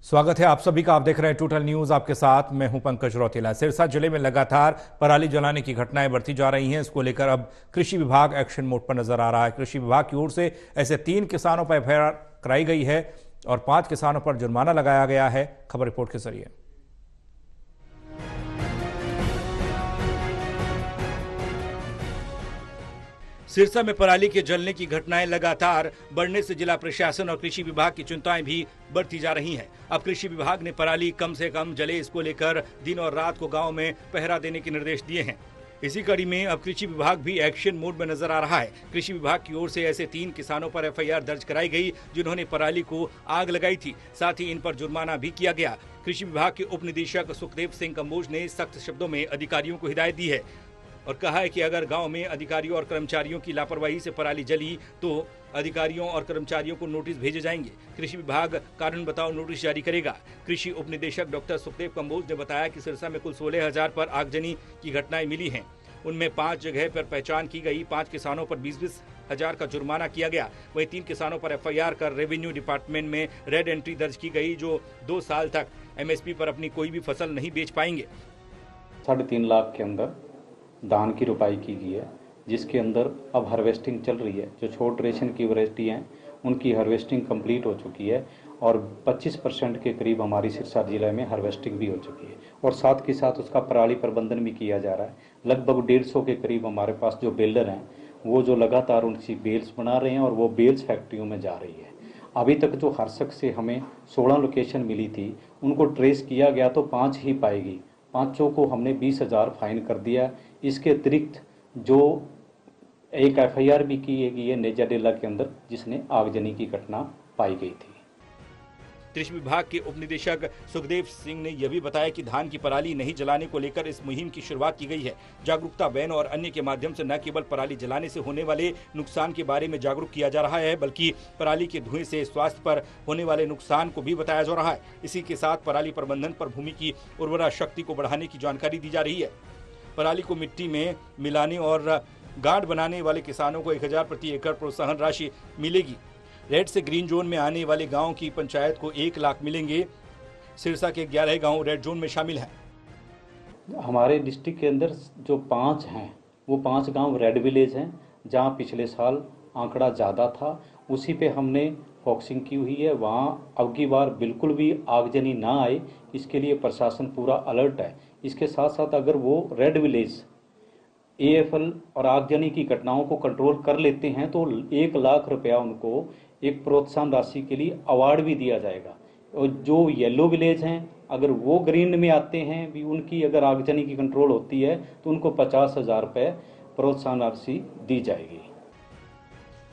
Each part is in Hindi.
स्वागत है आप सभी का। आप देख रहे हैं टोटल न्यूज, आपके साथ मैं हूं पंकज रौतेला। सिरसा जिले में लगातार पराली जलाने की घटनाएं बढ़ती जा रही हैं। इसको लेकर अब कृषि विभाग एक्शन मोड पर नजर आ रहा है। कृषि विभाग की ओर से ऐसे 3 किसानों पर एफआईआर कराई गई है और 5 किसानों पर जुर्माना लगाया गया है। खबर रिपोर्ट के जरिए। सिरसा में पराली के जलने की घटनाएं लगातार बढ़ने से जिला प्रशासन और कृषि विभाग की चिंताएं भी बढ़ती जा रही हैं। अब कृषि विभाग ने पराली कम से कम जले, इसको लेकर दिन और रात को गांव में पहरा देने के निर्देश दिए हैं। इसी कड़ी में अब कृषि विभाग भी एक्शन मोड में नजर आ रहा है। कृषि विभाग की ओर से ऐसे 3 किसानों पर एफआईआर दर्ज कराई गई जिन्होंने पराली को आग लगाई थी। साथ ही इन पर जुर्माना भी किया गया। कृषि विभाग के उप निदेशक सुखदेव सिंह कंबोज ने सख्त शब्दों में अधिकारियों को हिदायत दी है और कहा है कि अगर गांव में अधिकारियों और कर्मचारियों की लापरवाही से पराली जली तो अधिकारियों और कर्मचारियों को नोटिस भेजे जाएंगे। कृषि विभाग कानून बताओ नोटिस जारी करेगा। कृषि उप निदेशक डॉक्टर सुखदेव कंबोज ने बताया कि सिरसा में कुल 16,000 पर आगजनी की घटनाएं मिली हैं। उनमें 5 जगह पर पहचान की गई। 5 किसानों पर 20-20 हजार का जुर्माना किया गया। वहीं 3 किसानों पर एफआईआर कर रेवेन्यू डिपार्टमेंट में रेड एंट्री दर्ज की गई, जो 2 साल तक एमएसपी पर अपनी कोई भी फसल नहीं बेच पाएंगे। 3.5 लाख के अंदर धान की रोपाई की गई है, जिसके अंदर अब हार्वेस्टिंग चल रही है। जो छोट रेशन की वैरायटी हैं उनकी हार्वेस्टिंग कंप्लीट हो चुकी है और 25% के करीब हमारी सिरसा जिले में हार्वेस्टिंग भी हो चुकी है और साथ के साथ उसका पराली प्रबंधन भी किया जा रहा है। लगभग 150 के करीब हमारे पास जो बेलर हैं वो जो लगातार उनकी बेल्स बना रहे हैं और वो बेल्स फैक्ट्रियों में जा रही है। अभी तक जो हरसक से हमें 16 लोकेशन मिली थी उनको ट्रेस किया गया तो 5 ही पाएगी। 5 को हमने 20,000 फाइन कर दिया। इसके अतिरिक्त जो एक एफआईआर भी की गई है नेजाडेला के अंदर, जिसने आगजनी की घटना पाई गई थी। कृषि विभाग के उप निदेशक सुखदेव सिंह ने यह भी बताया कि धान की पराली नहीं जलाने को लेकर इस मुहिम की शुरुआत की गई है। जागरूकता वैन और अन्य के माध्यम से न केवल पराली जलाने से होने वाले नुकसान के बारे में जागरूक किया जा रहा है, बल्कि पराली के धुएं से स्वास्थ्य पर होने वाले नुकसान को भी बताया जा रहा है। इसी के साथ पराली प्रबंधन पर भूमि की उर्वरा शक्ति को बढ़ाने की जानकारी दी जा रही है। पराली को मिट्टी में मिलाने और गांठ बनाने वाले किसानों को 1,000 प्रति एकड़ प्रोत्साहन राशि मिलेगी। रेड से ग्रीन जोन में आने वाले गांव की पंचायत को 1 लाख मिलेंगे। सिरसा के 11 गांव रेड जोन में शामिल हैं। हमारे डिस्ट्रिक्ट के अंदर जो 5 हैं वो 5 गांव रेड विलेज हैं, जहां पिछले साल आंकड़ा ज़्यादा था। उसी पे हमने फोकसिंग की हुई है। वहाँ अब की बार बिल्कुल भी आगजनी ना आए, इसके लिए प्रशासन पूरा अलर्ट है। इसके साथ साथ अगर वो रेड विलेज एएफएल और आगजनी की घटनाओं को कंट्रोल कर लेते हैं तो 1 लाख रुपया उनको एक प्रोत्साहन राशि के लिए अवार्ड भी दिया जाएगा। और जो येलो विलेज हैं अगर वो ग्रीन में आते हैं भी, उनकी अगर आगजनी की कंट्रोल होती है तो उनको 50,000 रुपये प्रोत्साहन राशि दी जाएगी।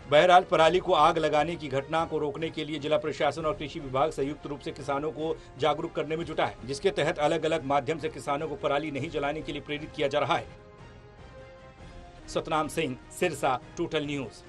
बहरहाल पराली को आग लगाने की घटना को रोकने के लिए जिला प्रशासन और कृषि विभाग संयुक्त रूप से किसानों को जागरूक करने में जुटा है, जिसके तहत अलग अलग माध्यम से किसानों को पराली नहीं जलाने के लिए प्रेरित किया जा रहा है। Satnam Singh, Sirsa, total news.